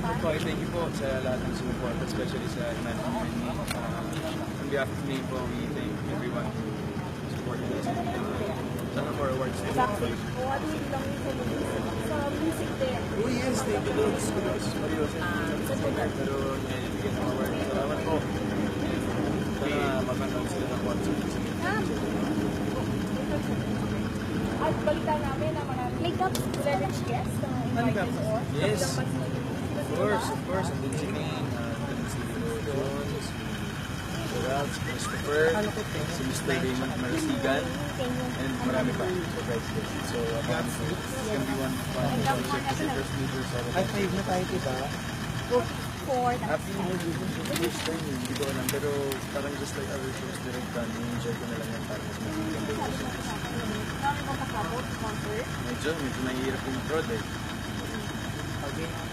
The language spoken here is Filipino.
Okay, thank you po sa lahat ng support, especially sa management. On behalf of me po, we thank everyone who supported us. Sana for awards. Exactly. What will lang sa music din? Oh yes, thank you Lord. Mario, pero nabigyan ng award. Salamat po. Sana makanood sila ng concert. At balita namin na mga makeup celebrity guests na invited mo. Yes. Of course. Andun si Kane, andun si Jones, si Ralph, si Christopher, si Mr. Raymond Marasigan, and marami pa. So, abangan po. It's gonna be one concert kasi first major solo. Ay, 5 na tayo, diba? For the Happy New Year, first time yun, hindi ko alam. Pero parang just like other shows direct done, enjoy ko na lang yan para mas magiging ganda yung show. nakakabot concert. Medyo nahihirap yung prod eh. Okay.